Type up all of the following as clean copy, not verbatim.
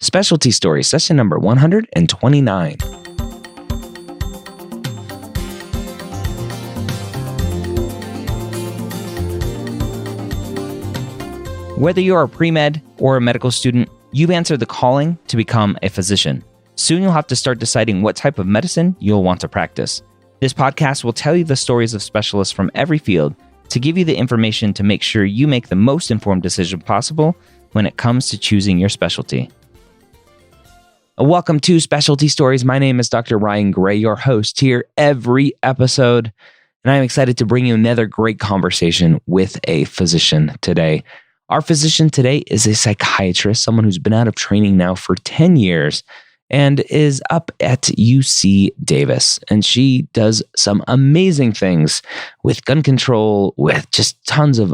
Specialty Stories, session number 129. Whether you're a pre-med or a medical student, you've answered the calling to become a physician. Soon you'll have to start deciding what type of medicine you'll want to practice. This podcast will tell you the stories of specialists from every field to give you the information to make sure you make the most informed decision possible when it comes to choosing your specialty. Welcome to Specialty Stories. My name is Dr. Ryan Gray, your host here every episode, and I'm excited to bring you another great conversation with a physician today. Our physician today is a psychiatrist, someone who's been out of training now for 10 years and is up at UC Davis. And she does some amazing things with gun control, with just tons of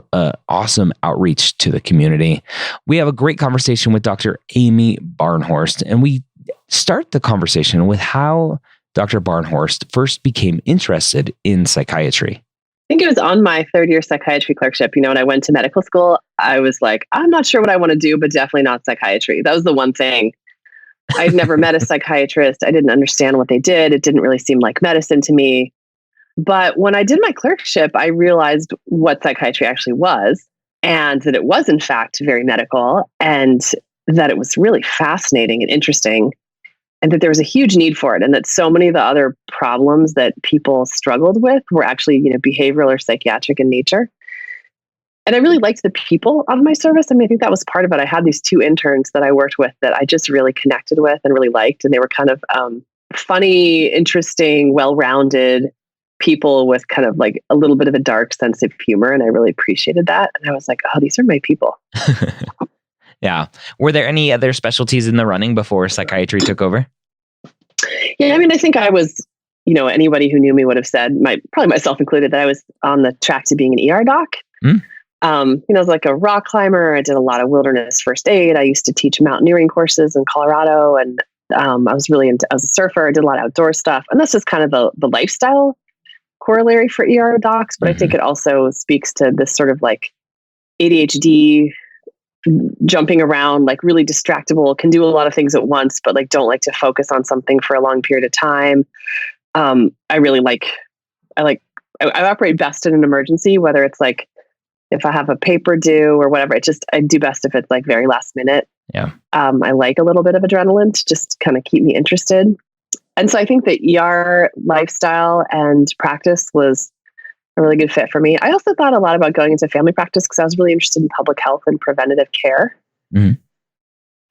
awesome outreach to the community. We have a great conversation with Dr. Amy Barnhorst, and we start the conversation with how Dr. Barnhorst first became interested in psychiatry. I think it was on my third year psychiatry clerkship. When I went to medical school, I was like, I'm not sure what I want to do, but definitely not psychiatry. That was the one thing. I'd never met a psychiatrist. I didn't understand what they did. It didn't really seem like medicine to me. But when I did my clerkship, I realized what psychiatry actually was, and that it was, in fact, very medical, and that it was really fascinating and interesting, and that there was a huge need for it, and that so many of the other problems that people struggled with were actually, behavioral or psychiatric in nature. And I really liked the people of my service. I think that was part of it. I had these two interns that I worked with that I just really connected with and really liked. And they were kind of funny, interesting, well-rounded people with kind of like a little bit of a dark sense of humor. And I really appreciated that. And I was like, oh, these are my people. Yeah. Were there any other specialties in the running before psychiatry took over? Yeah, I think I was, anybody who knew me would have said, probably myself included, that I was on the track to being an ER doc. I was like a rock climber. I did a lot of wilderness first aid. I used to teach mountaineering courses in Colorado, and I was a surfer. I did a lot of outdoor stuff, and that's just kind of the lifestyle corollary for ER docs. But I think it also speaks to this sort of like ADHD, jumping around, like really distractible, can do a lot of things at once, but like don't like to focus on something for a long period of time. I operate best in an emergency, whether it's like if I have a paper due or whatever. I do best if it's like very last minute. Yeah. I like a little bit of adrenaline to just kind of keep me interested. And so I think the ER lifestyle and practice was a really good fit for me. I also thought a lot about going into family practice because I was really interested in public health and preventative care. Mm-hmm.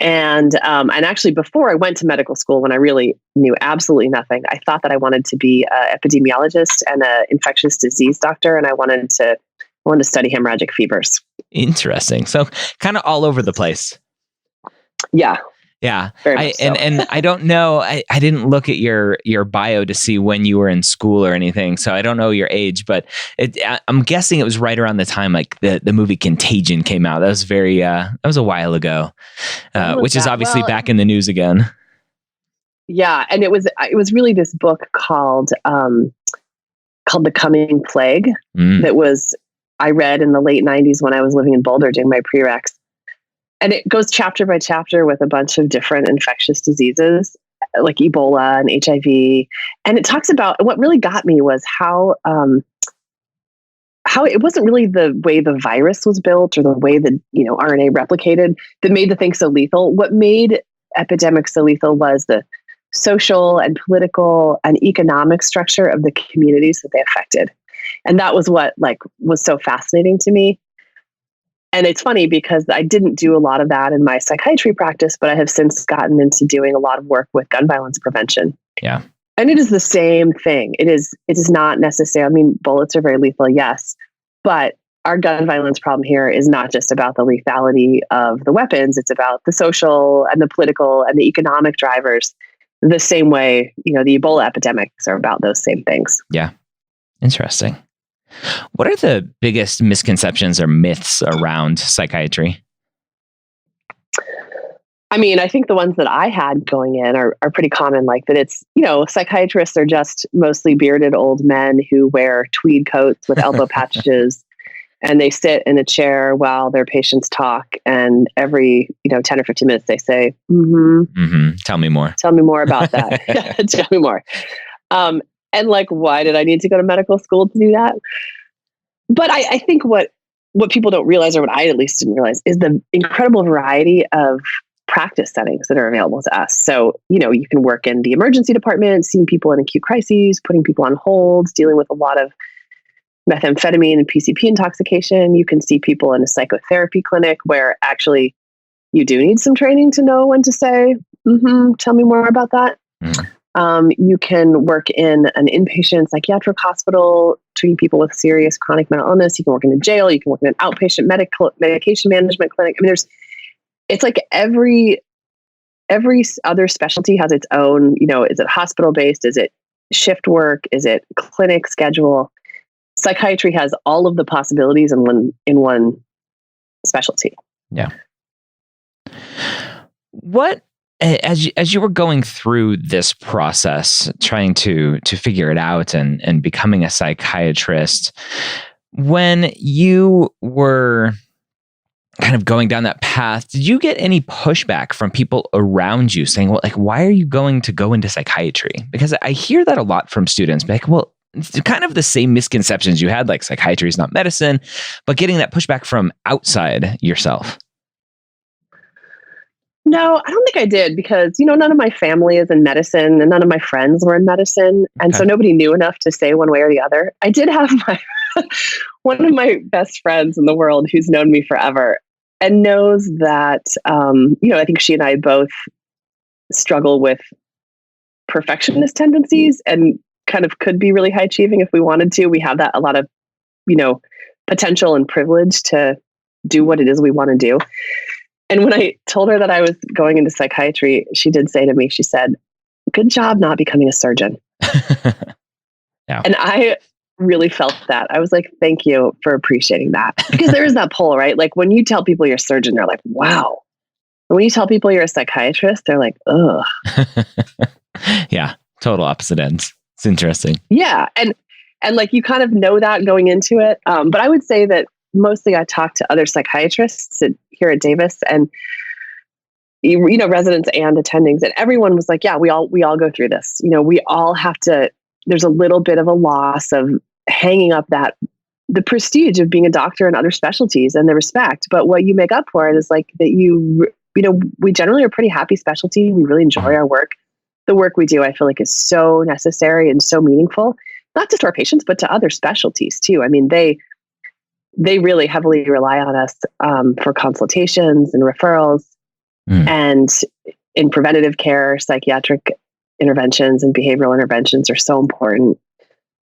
And actually before I went to medical school, when I really knew absolutely nothing, I thought that I wanted to be an epidemiologist and an infectious disease doctor. And I wanted to study hemorrhagic fevers. Interesting. So kind of all over the place. Yeah. Yeah. And I don't know, I didn't look at your bio to see when you were in school or anything. So I don't know your age, but I'm guessing it was right around the time like the movie Contagion came out. That was that was a while ago, which is obviously back in the news again. Yeah. And it was really this book called The Coming Plague that I read in the late 90s when I was living in Boulder doing my prereqs. And it goes chapter by chapter with a bunch of different infectious diseases like Ebola and HIV. And it talks about, what really got me was how it wasn't really the way the virus was built or the way that, RNA replicated that made the thing so lethal. What made epidemics so lethal was the social and political and economic structure of the communities that they affected. And that was what was so fascinating to me. And it's funny because I didn't do a lot of that in my psychiatry practice, but I have since gotten into doing a lot of work with gun violence prevention. Yeah. And it is the same thing. It is not necessarily, bullets are very lethal, yes, but our gun violence problem here is not just about the lethality of the weapons. It's about the social and the political and the economic drivers the same way, the Ebola epidemics are about those same things. Yeah. Interesting. What are the biggest misconceptions or myths around psychiatry? I think the ones that I had going in are pretty common, like that it's, psychiatrists are just mostly bearded old men who wear tweed coats with elbow patches and they sit in a chair while their patients talk. And every, 10 or 15 minutes, they say, Tell me more. Tell me more about that. Tell me more. And like, why did I need to go to medical school to do that? But I think what people don't realize, or what I at least didn't realize, is the incredible variety of practice settings that are available to us. So, you can work in the emergency department, seeing people in acute crises, putting people on holds, dealing with a lot of methamphetamine and PCP intoxication. You can see people in a psychotherapy clinic where actually you do need some training to know when to say, tell me more about that. You can work in an inpatient psychiatric hospital, treating people with serious chronic mental illness. You can work in a jail. You can work in an outpatient medication management clinic. I mean, it's like every other specialty has its own, is it hospital based? Is it shift work? Is it clinic schedule? Psychiatry has all of the possibilities in one specialty. Yeah. What, as you were going through this process, trying to figure it out and becoming a psychiatrist, when you were kind of going down that path, did you get any pushback from people around you saying, well, like, why are you going to go into psychiatry? Because I hear that a lot from students, like, well, it's kind of the same misconceptions you had, like psychiatry is not medicine, but getting that pushback from outside yourself. No, I don't think I did, because, none of my family is in medicine and none of my friends were in medicine. And so nobody knew enough to say one way or the other. I did have one of my best friends in the world who's known me forever and knows that, I think she and I both struggle with perfectionist tendencies and kind of could be really high achieving if we wanted to. We have a lot of, potential and privilege to do what it is we want to do. And when I told her that I was going into psychiatry, she did say to me, she said, "Good job not becoming a surgeon." Yeah. And I really felt that. I was like, thank you for appreciating that. Because there is that pull, right? Like when you tell people you're a surgeon, they're like, wow. And when you tell people you're a psychiatrist, they're like, ugh. Yeah. Total opposite ends. It's interesting. Yeah. And like, you kind of know that going into it. But I would say that mostly I talked to other psychiatrists here at Davis, and residents and attendings, and everyone was like, yeah, we all go through this. We all have to, there's a little bit of a loss of hanging up the prestige of being a doctor in other specialties and the respect. But what you make up for it is like that we generally are pretty happy specialty. We really enjoy our work. The work we do, I feel like, is so necessary and so meaningful, not just to our patients, but to other specialties too. I mean, they really heavily rely on us for consultations and referrals. And in preventative care, psychiatric interventions and behavioral interventions are so important.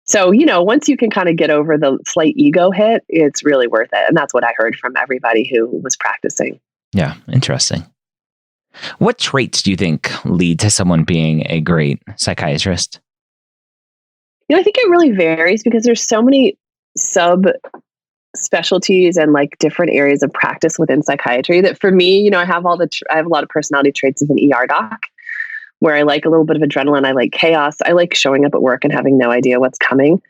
So, once you can kind of get over the slight ego hit, it's really worth it. And that's what I heard from everybody who was practicing. Yeah. Interesting. What traits do you think lead to someone being a great psychiatrist? I think it really varies because there's so many specialties and like different areas of practice within psychiatry that for me, I have a lot of personality traits of an ER doc, where I like a little bit of adrenaline. I like chaos. I like showing up at work and having no idea what's coming.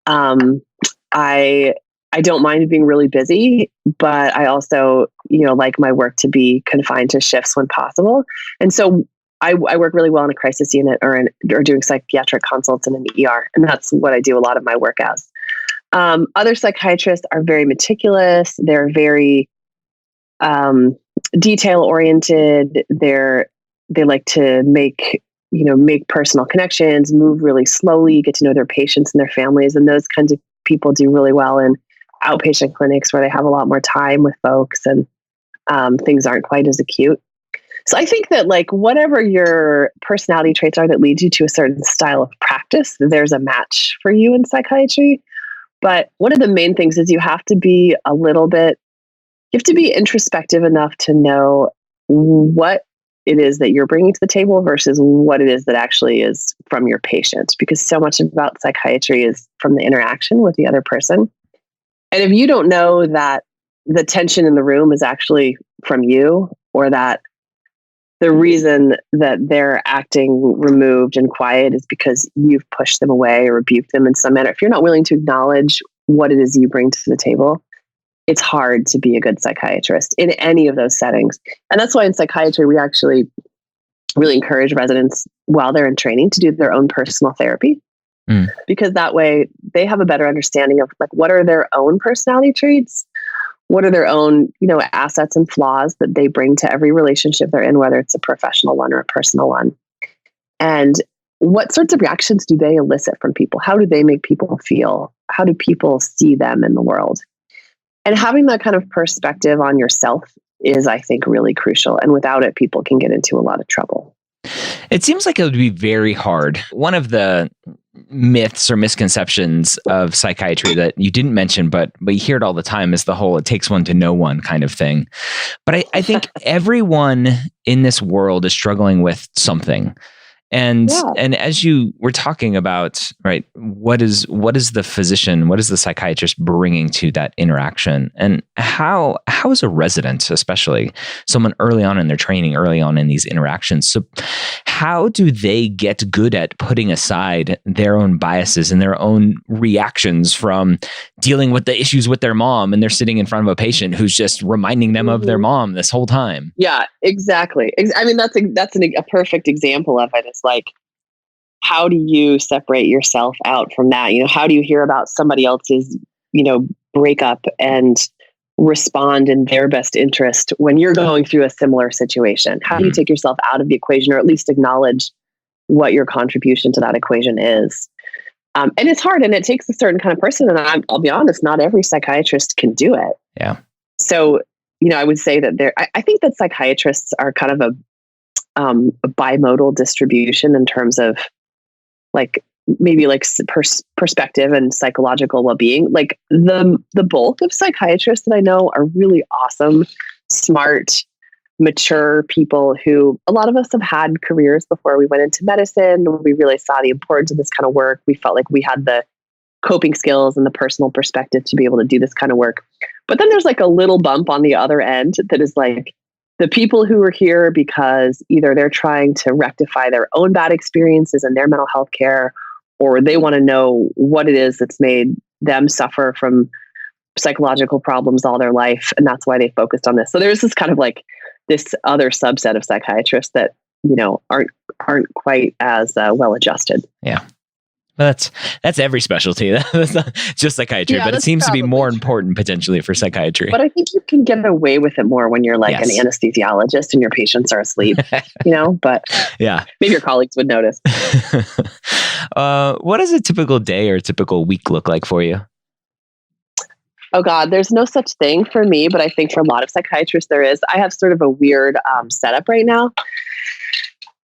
I don't mind being really busy, but I also, like my work to be confined to shifts when possible. And so I work really well in a crisis unit or doing psychiatric consults in an ER. And that's what I do a lot of my work as. Other psychiatrists are very meticulous. They're very detail oriented. They like to make personal connections, move really slowly, get to know their patients and their families. And those kinds of people do really well in outpatient clinics where they have a lot more time with folks and things aren't quite as acute. So I think that like whatever your personality traits are that leads you to a certain style of practice, there's a match for you in psychiatry. But one of the main things is you have to be introspective enough to know what it is that you're bringing to the table versus what it is that actually is from your patient, because so much about psychiatry is from the interaction with the other person. And if you don't know that the tension in the room is actually from you, or that the reason that they're acting removed and quiet is because you've pushed them away or rebuked them in some manner, if you're not willing to acknowledge what it is you bring to the table, it's hard to be a good psychiatrist in any of those settings. And that's why in psychiatry, we actually really encourage residents while they're in training to do their own personal therapy. Because that way they have a better understanding of like, what are their own personality traits? What are their own, assets and flaws that they bring to every relationship they're in, whether it's a professional one or a personal one? And what sorts of reactions do they elicit from people? How do they make people feel? How do people see them in the world? And having that kind of perspective on yourself is, I think, really crucial. And without it, people can get into a lot of trouble. It seems like it would be very hard. One of the myths or misconceptions of psychiatry that you didn't mention, but you hear it all the time, is the whole "it takes one to know one" kind of thing. But I think everyone in this world is struggling with something. And as you were talking about, right, what is the physician, what is the psychiatrist bringing to that interaction? And how is a resident, especially someone early on in their training, early on in these interactions, so how do they get good at putting aside their own biases and their own reactions from dealing with the issues with their mom, and they're sitting in front of a patient who's just reminding them of their mom this whole time? Yeah, exactly. I mean, that's a perfect example of it. It's like, how do you separate yourself out from that? How do you hear about somebody else's, breakup and respond in their best interest when you're going through a similar situation? How do you take yourself out of the equation, or at least acknowledge what your contribution to that equation is? And it's hard, and it takes a certain kind of person. And I'll be honest, not every psychiatrist can do it. Yeah. So, I would say that I think that psychiatrists are kind of a bimodal distribution in terms of like maybe like perspective and psychological well-being. Like the bulk of psychiatrists that I know are really awesome, smart, mature people who, a lot of us have had careers before we went into medicine. We really saw the importance of this kind of work. We felt like we had the coping skills and the personal perspective to be able to do this kind of work. But then there's like a little bump on the other end that is like the people who are here because either they're trying to rectify their own bad experiences in their mental health care, or they want to know what it is that's made them suffer from psychological problems all their life. And that's why they focused on this. So there's this kind of like this other subset of psychiatrists that, aren't quite as well adjusted. Yeah. Well, that's every specialty. That's not just psychiatry, but it seems to be more important potentially for psychiatry. But I think you can get away with it more when you're like an anesthesiologist and your patients are asleep, but yeah, maybe your colleagues would notice. What does a typical day or a typical week look like for you? Oh God, there's no such thing for me, but I think for a lot of psychiatrists there is. I have sort of a weird setup right now.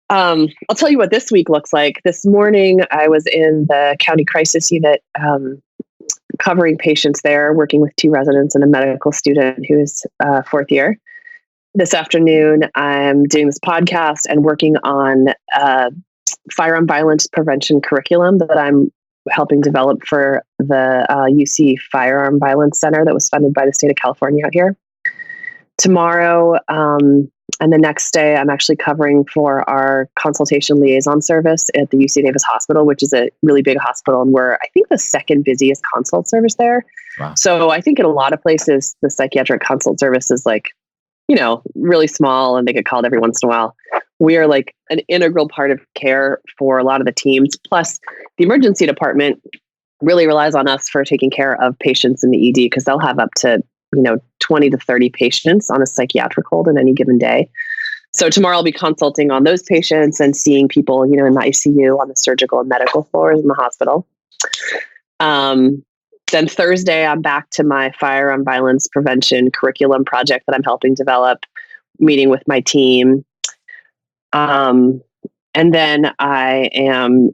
I'll tell you what this week looks like. This morning, I was in the county crisis unit, covering patients there, working with 2 residents and a medical student who is 4th year. This afternoon, I'm doing this podcast and working on firearm violence prevention curriculum that I'm helping develop for the UC Firearm Violence Center that was funded by the state of California out here. Tomorrow, and the next day, I'm actually covering for our consultation liaison service at the UC Davis Hospital, which is a really big hospital. And we're, I think, the second busiest consult service there. Wow. So I think in a lot of places, the psychiatric consult service is like, really small and they get called every once in a while. We are like an integral part of care for a lot of the teams. Plus, the emergency department really relies on us for taking care of patients in the ED because they'll have up to 20 to 30 patients on a psychiatric hold in any given day. So tomorrow I'll be consulting on those patients and seeing people, in the ICU, on the surgical and medical floors in the hospital. Then Thursday, I'm back to my firearm violence prevention curriculum project that I'm helping develop, meeting with my team. And then I am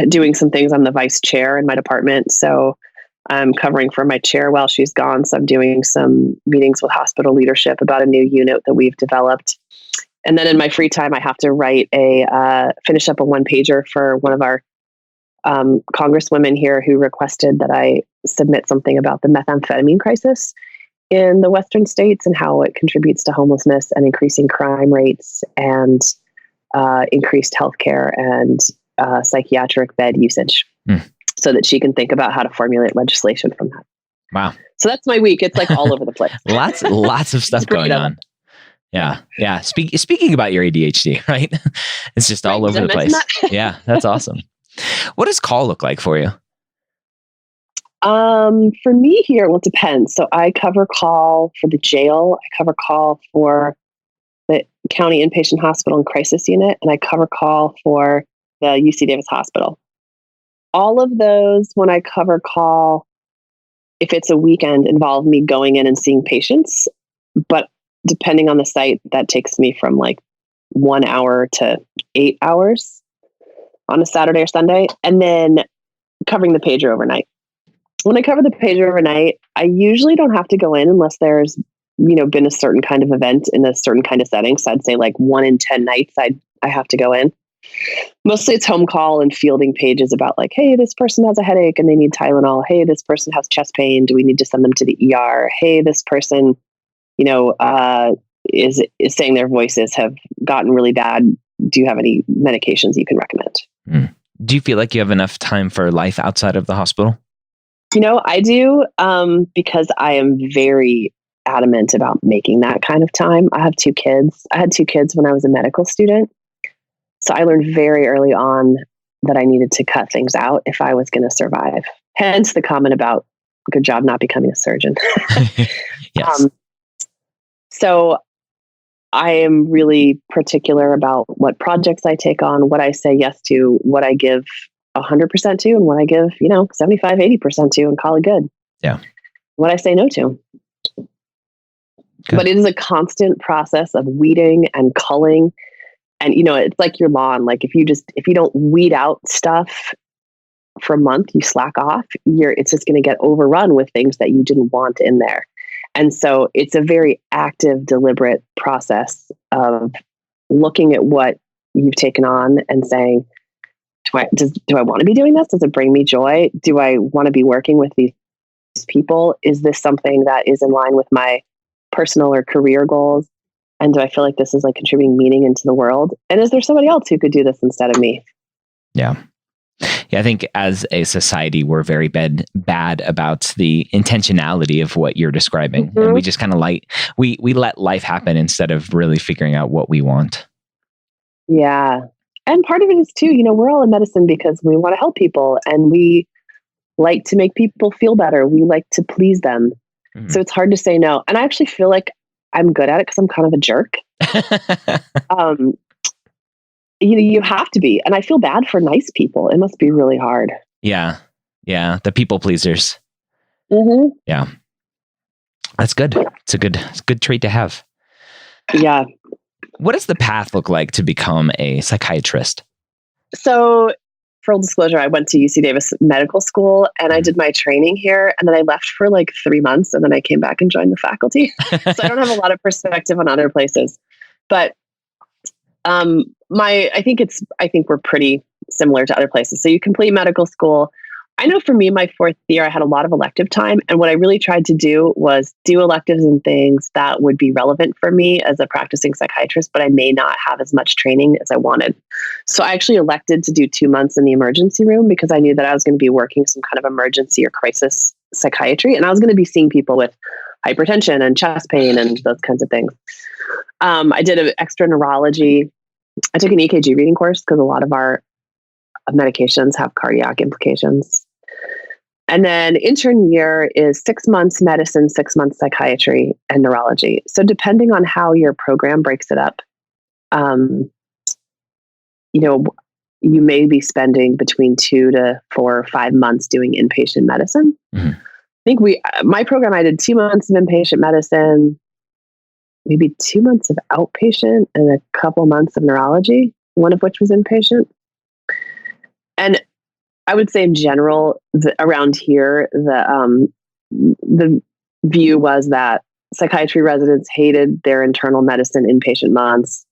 doing some things. I'm the vice chair in my department. So I'm covering for my chair while she's gone. So I'm doing some meetings with hospital leadership about a new unit that we've developed. And then in my free time, I have to finish up a 1-pager for one of our congresswomen here who requested that I submit something about the methamphetamine crisis in the Western states and how it contributes to homelessness and increasing crime rates and increased healthcare and psychiatric bed usage. So that she can think about how to formulate legislation from that. Wow. So that's my week. It's like all over the place. Lots of stuff going on. Yeah. Yeah. Speaking about your ADHD, right? It's just all over the place. Yeah. That's awesome. What does call look like for you? For me here, well, it depends. So I cover call for the jail. I cover call for the county inpatient hospital and crisis unit. And I cover call for the UC Davis Hospital. All of those, when I cover call, if it's a weekend, involve me going in and seeing patients. But depending on the site, that takes me from like 1 hour to 8 hours on a Saturday or Sunday. And then covering the pager overnight. When I cover the pager overnight, I usually don't have to go in unless there's, been a certain kind of event in a certain kind of setting. So I'd say like 1 in 10 nights I have to go in. Mostly it's home call and fielding pages about like, hey, this person has a headache and they need Tylenol. Hey, this person has chest pain. Do we need to send them to the ER? Hey, this person, is saying their voices have gotten really bad. Do you have any medications you can recommend? Do you feel like you have enough time for life outside of the hospital? I do, because I am very adamant about making that kind of time. I have 2 kids. I had 2 kids when I was a medical student. So I learned very early on that I needed to cut things out if I was going to survive. Hence the comment about good job not becoming a surgeon. Yes. So I am really particular about what projects I take on, what I say yes to, what I give 100% to, and what I give, 75, 80% to, and call it good. Yeah. What I say no to. Good. But it is a constant process of weeding and culling. And, it's like your lawn. Like if you don't weed out stuff for a month, you slack off, it's just going to get overrun with things that you didn't want in there. And so it's a very active, deliberate process of looking at what you've taken on and saying, do I want to be doing this? Does it bring me joy? Do I want to be working with these people? Is this something that is in line with my personal or career goals? And do I feel like this is like contributing meaning into the world? And is there somebody else who could do this instead of me? Yeah. Yeah, I think as a society, we're very bad about the intentionality of what you're describing. Mm-hmm. And we just kind of we let life happen instead of really figuring out what we want. Yeah. And part of it is too, we're all in medicine because we want to help people and we like to make people feel better. We like to please them. Mm-hmm. So it's hard to say no. And I actually feel like I'm good at it because I'm kind of a jerk. You have to be. And I feel bad for nice people. It must be really hard. Yeah. Yeah. The people pleasers. Mm-hmm. Yeah. That's good. It's a good trait to have. Yeah. What does the path look like to become a psychiatrist? So, full disclosure, I went to UC Davis Medical School and I did my training here. And then I left for like 3 months and then I came back and joined the faculty. So I don't have a lot of perspective on other places. But I think we're pretty similar to other places. So you complete medical school. I know for me, my 4th year, I had a lot of elective time. And what I really tried to do was do electives and things that would be relevant for me as a practicing psychiatrist, but I may not have as much training as I wanted. So I actually elected to do 2 months in the emergency room because I knew that I was going to be working some kind of emergency or crisis psychiatry. And I was going to be seeing people with hypertension and chest pain and those kinds of things. I did an extra neurology. I took an EKG reading course because a lot of our medications have cardiac implications. And then intern year is 6 months medicine, 6 months psychiatry and neurology. So depending on how your program breaks it up, you may be spending between 2 to 4 or 5 months doing inpatient medicine. Mm-hmm. I think my program, I did 2 months of inpatient medicine, maybe 2 months of outpatient and a couple months of neurology, one of which was inpatient. And I would say in general, around here, the view was that psychiatry residents hated their internal medicine inpatient months.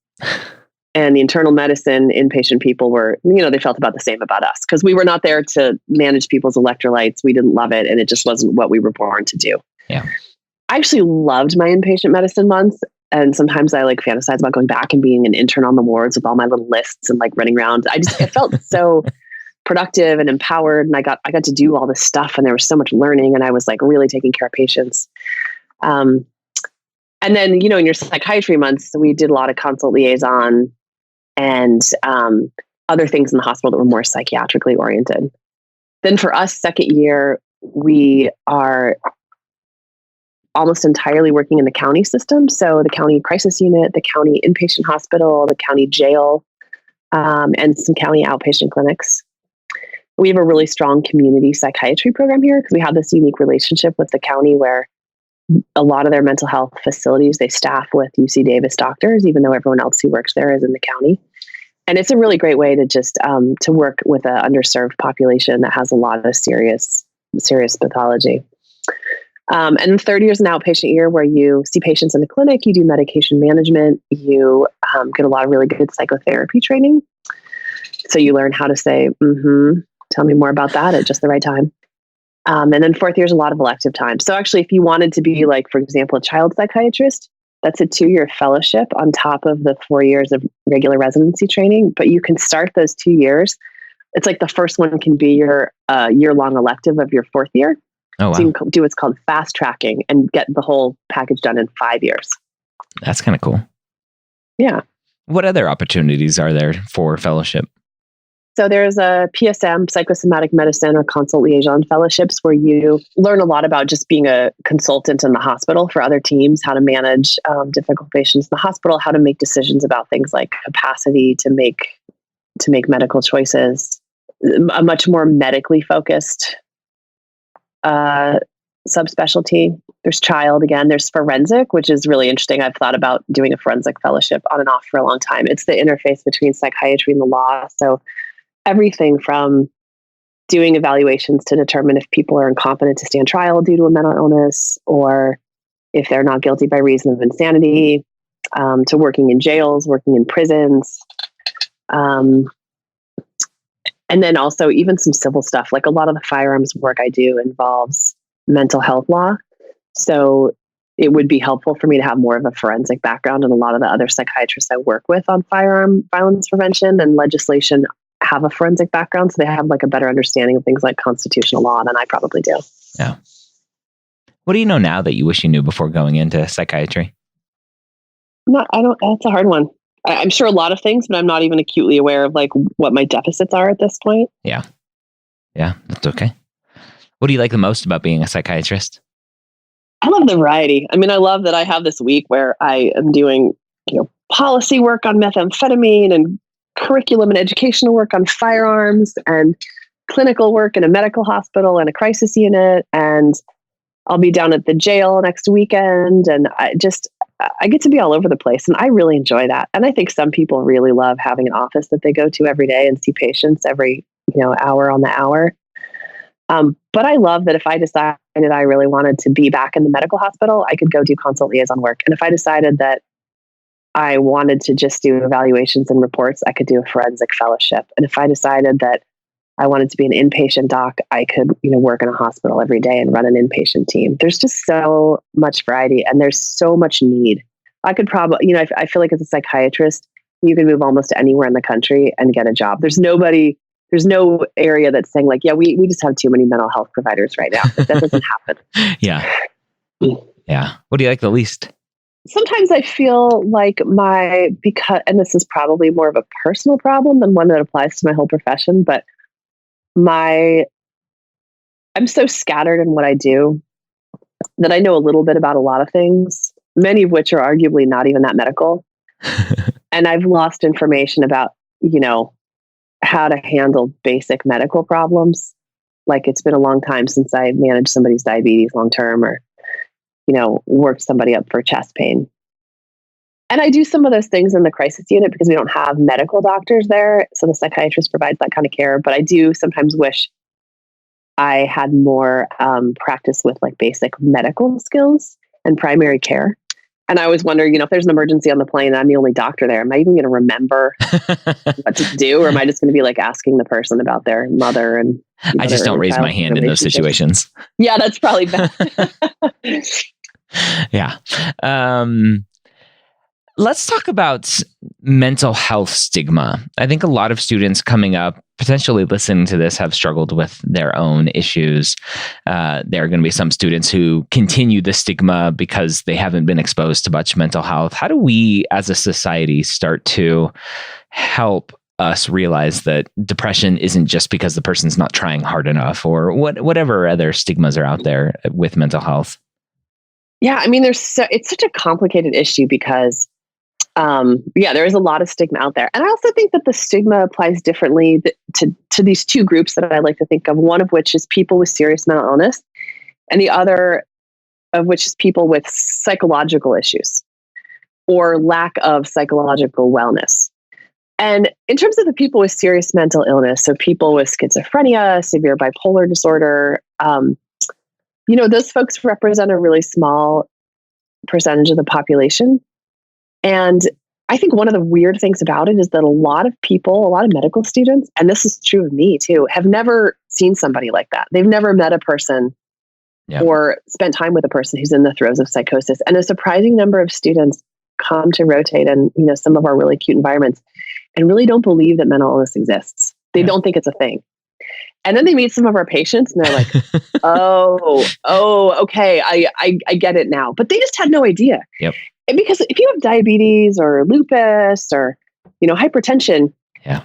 And the internal medicine inpatient people were, they felt about the same about us because we were not there to manage people's electrolytes. We didn't love it. And it just wasn't what we were born to do. Yeah. I actually loved my inpatient medicine months. And sometimes I fantasize about going back and being an intern on the wards with all my little lists and running around. It felt so productive and empowered. And I got to do all this stuff, and there was so much learning, and I was like really taking care of patients. And then, in your psychiatry months, we did a lot of consult liaison and other things in the hospital that were more psychiatrically oriented. Then for us, second year, we are almost entirely working in the county system. So the county crisis unit, the county inpatient hospital, the county jail, and some county outpatient clinics. We have a really strong community psychiatry program here because we have this unique relationship with the county where a lot of their mental health facilities, they staff with UC Davis doctors, even though everyone else who works there is in the county. And it's a really great way to just to work with an underserved population that has a lot of serious pathology. And the third year is an outpatient year where you see patients in the clinic, you do medication management, you get a lot of really good psychotherapy training. So you learn how to say, tell me more about that at just the right time. And then fourth year is a lot of elective time. So actually, if you wanted to be like, for example, a child psychiatrist, that's a 2-year fellowship on top of the 4 years of regular residency training. But you can start those 2 years. It's like the first one can be your year-long elective of your fourth year. Oh, wow. So you can do what's called fast tracking and get the whole package done in 5 years. That's kind of cool. Yeah. What other opportunities are there for fellowship? So there's a PSM, psychosomatic medicine, or consult liaison fellowships where you learn a lot about just being a consultant in the hospital for other teams, how to manage difficult patients in the hospital, how to make decisions about things like capacity to make medical choices, a much more medically focused subspecialty. There's child again. There's forensic, which is really interesting. I've thought about doing a forensic fellowship on and off for a long time. It's the interface between psychiatry and the law. So everything from doing evaluations to determine if people are incompetent to stand trial due to a mental illness, or if they're not guilty by reason of insanity, to working in jails, working in prisons. And then also even some civil stuff, like a lot of the firearms work I do involves mental health law. So it would be helpful for me to have more of a forensic background, and a lot of the other psychiatrists I work with on firearm violence prevention and legislation have a forensic background. So they have like a better understanding of things like constitutional law than I probably do. Yeah. What do you know now that you wish you knew before going into psychiatry? That's a hard one. I'm sure a lot of things, but I'm not even acutely aware of like what my deficits are at this point. Yeah. Yeah, that's okay. What do you like the most about being a psychiatrist? I love the variety. I mean, I love that I have this week where I am doing, policy work on methamphetamine and curriculum and educational work on firearms and clinical work in a medical hospital and a crisis unit. And I'll be down at the jail next weekend. And I get to be all over the place. And I really enjoy that. And I think some people really love having an office that they go to every day and see patients every, hour on the hour. But I love that if I decided I really wanted to be back in the medical hospital, I could go do consult liaison work. And if I decided that I wanted to just do evaluations and reports, I could do a forensic fellowship. And if I decided that I wanted to be an inpatient doc, I could, work in a hospital every day and run an inpatient team. There's just so much variety and there's so much need. I could probably, I feel like as a psychiatrist, you can move almost anywhere in the country and get a job. There's no area that's saying like, yeah, we just have too many mental health providers right now. That doesn't happen. Yeah. Yeah. What do you like the least? Sometimes I feel like and this is probably more of a personal problem than one that applies to my whole profession, but I'm so scattered in what I do that I know a little bit about a lot of things, many of which are arguably not even that medical. And I've lost information about, how to handle basic medical problems. Like it's been a long time since I managed somebody's diabetes long-term or, worked somebody up for chest pain. And I do some of those things in the crisis unit because we don't have medical doctors there. So the psychiatrist provides that kind of care. But I do sometimes wish I had more practice with like basic medical skills and primary care. And I always wonder, if there's an emergency on the plane and I'm the only doctor there, am I even going to remember what to do? Or am I just going to be like asking the person about their mother? And I just don't raise my hand in those situations. Yeah, that's probably bad. Yeah. Let's talk about mental health stigma. I think a lot of students coming up, potentially listening to this, have struggled with their own issues. There are going to be some students who continue the stigma because they haven't been exposed to much mental health. How do we as a society start to help us realize that depression isn't just because the person's not trying hard enough, or whatever other stigmas are out there with mental health? Yeah, I mean, it's such a complicated issue because, there is a lot of stigma out there. And I also think that the stigma applies differently to these two groups that I like to think of, one of which is people with serious mental illness, and the other of which is people with psychological issues or lack of psychological wellness. And in terms of the people with serious mental illness, so people with schizophrenia, severe bipolar disorder, those folks represent a really small percentage of the population. And I think one of the weird things about it is that a lot of medical students, and this is true of me too, have never seen somebody like that. They've never met a person or spent time with a person who's in the throes of psychosis. And a surprising number of students come to rotate in, some of our really cute environments and really don't believe that mental illness exists. They don't think it's a thing. And then they meet some of our patients and they're like, okay, I get it now. But they just had no idea. Yep. And because if you have diabetes or lupus or, hypertension,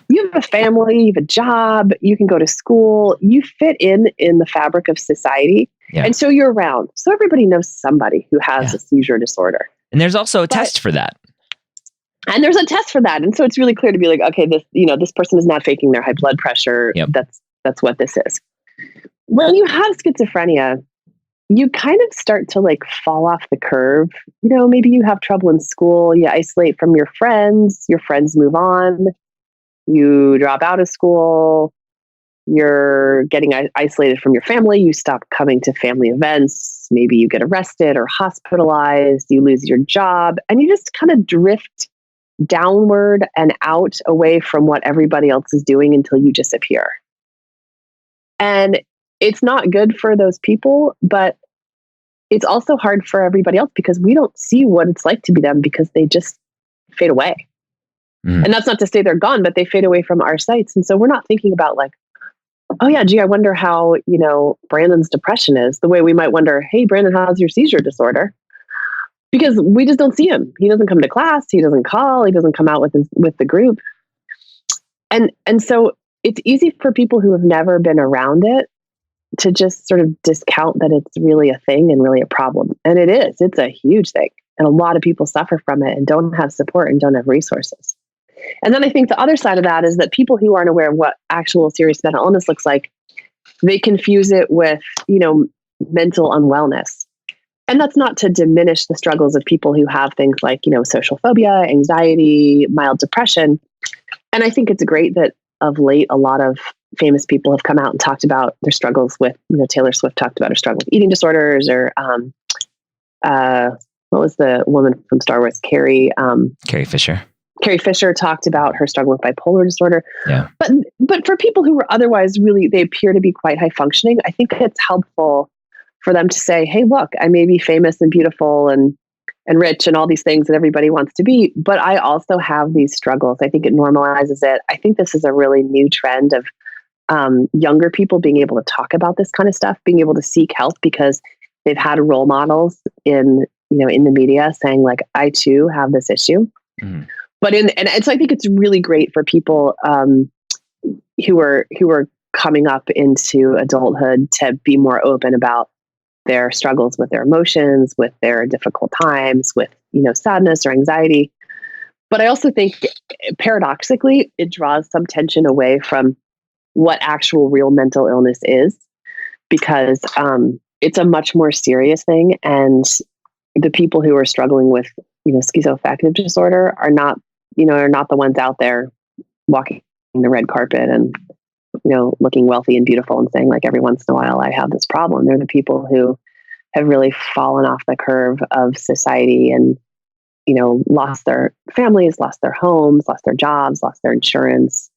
you have a family, you have a job, you can go to school, you fit in the fabric of society. Yeah. And so you're around. So everybody knows somebody who has a seizure disorder. And there's also a test for that. And there's a test for that. And so it's really clear to be like, okay, this person is not faking their high blood pressure. Yep. That's what this is. When you have schizophrenia, you kind of start to fall off the curve. Maybe you have trouble in school, you isolate from your friends move on, you drop out of school, you're getting isolated from your family, you stop coming to family events, maybe you get arrested or hospitalized, you lose your job, and you just kind of drift downward and out away from what everybody else is doing until you disappear. And it's not good for those people, but it's also hard for everybody else because we don't see what it's like to be them because they just fade away. Mm. And that's not to say they're gone, but they fade away from our sights. And so we're not thinking about oh yeah, gee, I wonder how, Brandon's depression is, the way we might wonder, hey, Brandon, how's your seizure disorder? Because we just don't see him. He doesn't come to class. He doesn't call. He doesn't come out with the group. And so it's easy for people who have never been around it to just sort of discount that it's really a thing and really a problem. And it is. It's a huge thing. And a lot of people suffer from it and don't have support and don't have resources. And then I think the other side of that is that people who aren't aware of what actual serious mental illness looks like, they confuse it with, mental unwellness. And that's not to diminish the struggles of people who have things like, social phobia, anxiety, mild depression. And I think it's great that of late, a lot of famous people have come out and talked about their struggles with, Taylor Swift talked about her struggle with eating disorders, or what was the woman from Star Wars? Carrie Fisher. Carrie Fisher talked about her struggle with bipolar disorder. Yeah. But for people who were otherwise really, they appear to be quite high functioning, I think it's helpful for them to say, hey, look, I may be famous and beautiful and rich and all these things that everybody wants to be, but I also have these struggles. I think it normalizes it. I think this is a really new trend of younger people being able to talk about this kind of stuff, being able to seek help because they've had role models in the media saying I too have this issue. Mm-hmm. So I think it's really great for people who are coming up into adulthood to be more open about their struggles with their emotions, with their difficult times, with, sadness or anxiety. But I also think paradoxically, it draws some tension away from what actual real mental illness is, because it's a much more serious thing. And the people who are struggling with, schizoaffective disorder are not the ones out there walking the red carpet and, looking wealthy and beautiful and saying every once in a while, I have this problem. They're the people who have really fallen off the curve of society and, lost their families, lost their homes, lost their jobs, lost their insurance.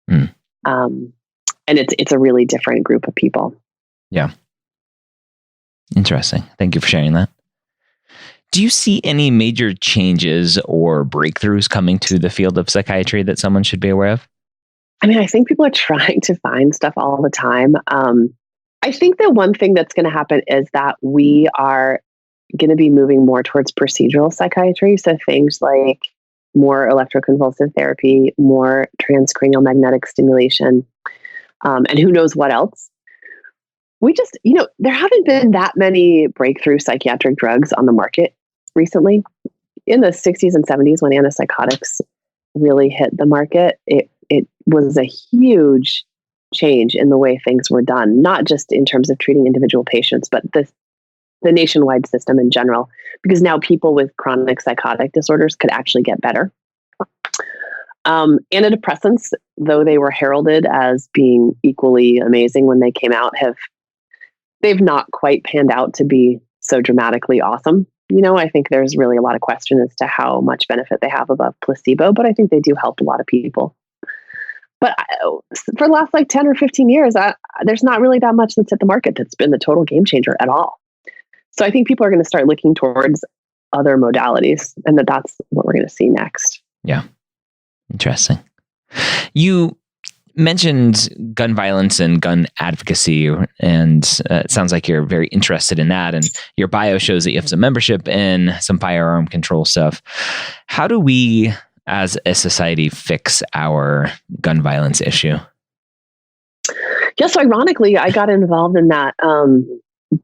Mm. And it's a really different group of people. Yeah. Interesting. Thank you for sharing that. Do you see any major changes or breakthroughs coming to the field of psychiatry that someone should be aware of? I mean, I think people are trying to find stuff all the time. I think that one thing that's going to happen is that we are going to be moving more towards procedural psychiatry. So things like more electroconvulsive therapy, more transcranial magnetic stimulation, and who knows what else. We just, there haven't been that many breakthrough psychiatric drugs on the market recently. In the 60s and 70s, when antipsychotics really hit the market, it was a huge change in the way things were done, not just in terms of treating individual patients, but the nationwide system in general, because now people with chronic psychotic disorders could actually get better. Antidepressants, though they were heralded as being equally amazing when they came out, they've not quite panned out to be so dramatically awesome. I think there's really a lot of question as to how much benefit they have above placebo, but I think they do help a lot of people. But for the last 10 or 15 years, there's not really that much that's hit the market that's been the total game changer at all. So I think people are going to start looking towards other modalities, and that's what we're going to see next. Yeah. Interesting. You mentioned gun violence and gun advocacy, and it sounds like you're very interested in that. And your bio shows that you have some membership in some firearm control stuff. How do we, as a society, fix our gun violence issue? Yes, ironically, I got involved in that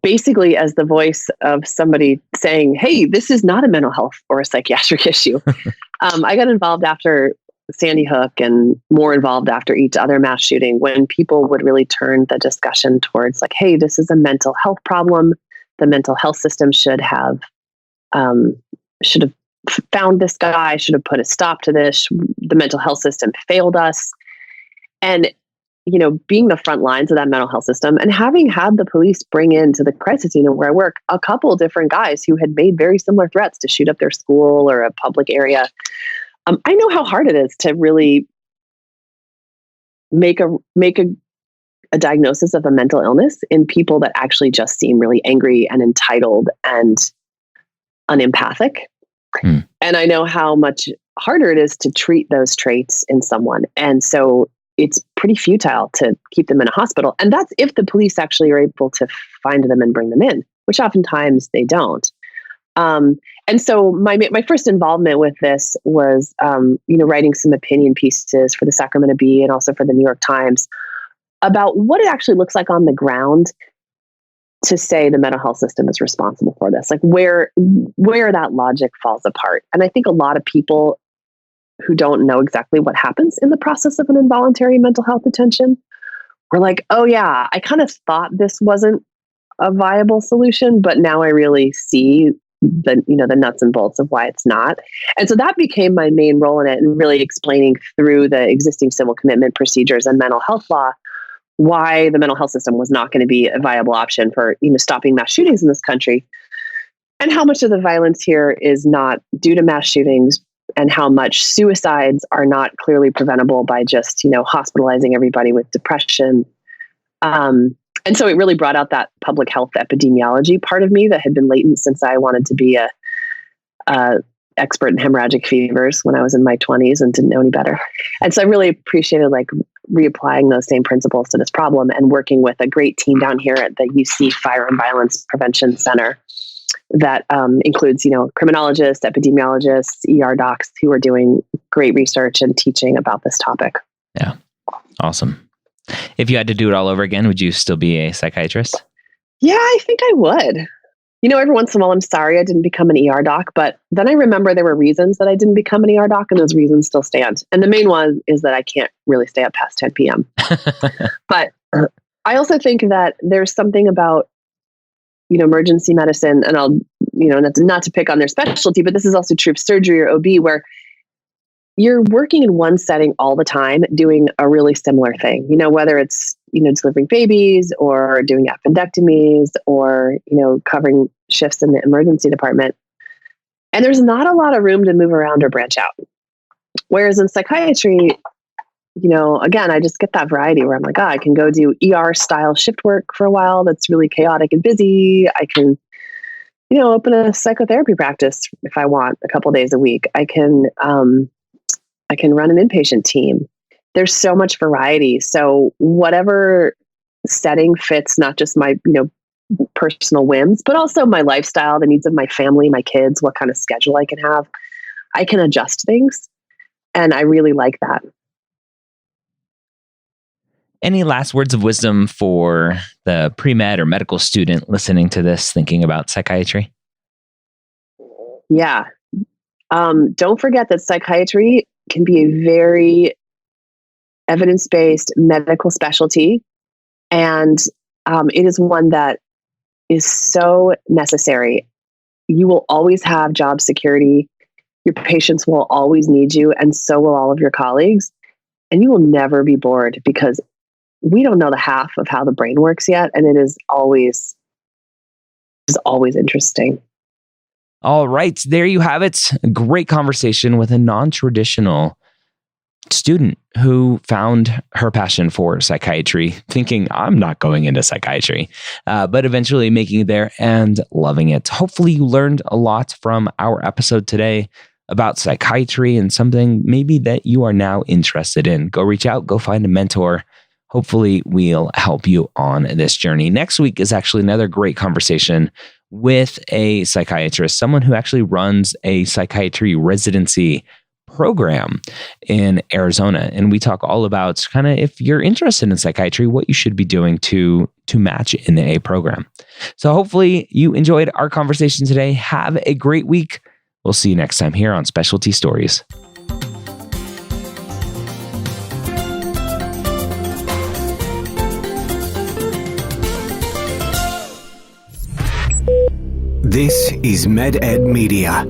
basically as the voice of somebody saying, hey, this is not a mental health or a psychiatric issue. I got involved after Sandy Hook and more involved after each other mass shooting, when people would really turn the discussion towards hey, this is a mental health problem. The mental health system should have found this guy, should have put a stop to this. The mental health system failed us. And, being the front lines of that mental health system and having had the police bring into the crisis unit where I work a couple of different guys who had made very similar threats to shoot up their school or a public area. I know how hard it is to really make a diagnosis of a mental illness in people that actually just seem really angry and entitled and unempathic. And I know how much harder it is to treat those traits in someone. And so it's pretty futile to keep them in a hospital. And that's if the police actually are able to find them and bring them in, which oftentimes they don't. And so my first involvement with this was, writing some opinion pieces for the Sacramento Bee and also for the New York Times about what it actually looks like on the ground to say the mental health system is responsible for this, where that logic falls apart. And I think a lot of people who don't know exactly what happens in the process of an involuntary mental health detention were like, oh yeah, I kind of thought this wasn't a viable solution, but now I really see the nuts and bolts of why it's not. And so that became my main role in it, and really explaining through the existing civil commitment procedures and mental health law why the mental health system was not going to be a viable option for stopping mass shootings in this country, and how much of the violence here is not due to mass shootings, and how much suicides are not clearly preventable by just hospitalizing everybody with depression. And so it really brought out that public health epidemiology part of me that had been latent since I wanted to be a expert in hemorrhagic fevers when I was in my 20s and didn't know any better. And so I really appreciated reapplying those same principles to this problem and working with a great team down here at the UC Fire and Violence Prevention Center that includes, criminologists, epidemiologists, ER docs who are doing great research and teaching about this topic. Yeah. Awesome. If you had to do it all over again, would you still be a psychiatrist? Yeah, I think I would. Every once in a while, I'm sorry I didn't become an ER doc, but then I remember there were reasons that I didn't become an ER doc, and those reasons still stand. And the main one is that I can't really stay up past 10 p.m. But I also think that there's something about, emergency medicine, and I'll, not to pick on their specialty, but this is also true of surgery or OB, where you're working in one setting all the time doing a really similar thing, whether it's, delivering babies or doing appendectomies or, covering shifts in the emergency department. And there's not a lot of room to move around or branch out. Whereas in psychiatry, again, I just get that variety where I'm like, I can go do ER style shift work for a while. That's really chaotic and busy. I can open a psychotherapy practice if I want a couple days a week. I can run an inpatient team. There's so much variety. So whatever setting fits not just my, personal whims, but also my lifestyle, the needs of my family, my kids, what kind of schedule I can have, I can adjust things. And I really like that. Any last words of wisdom for the pre-med or medical student listening to this, thinking about psychiatry? Yeah. Don't forget that psychiatry can be a very evidence-based medical specialty. And it is one that is so necessary. You will always have job security. Your patients will always need you, and so will all of your colleagues. And you will never be bored because we don't know the half of how the brain works yet. And it is always interesting. All right. There you have it. A great conversation with a non-traditional student who found her passion for psychiatry, thinking, I'm not going into psychiatry, but eventually making it there and loving it. Hopefully you learned a lot from our episode today about psychiatry and something maybe that you are now interested in. Go reach out, go find a mentor. Hopefully we'll help you on this journey. Next week is actually another great conversation with a psychiatrist, someone who actually runs a psychiatry residency program in Arizona. And we talk all about kind of, if you're interested in psychiatry, what you should be doing to match in a program. So hopefully you enjoyed our conversation today. Have a great week. We'll see you next time here on Specialty Stories. This is MedEd Media.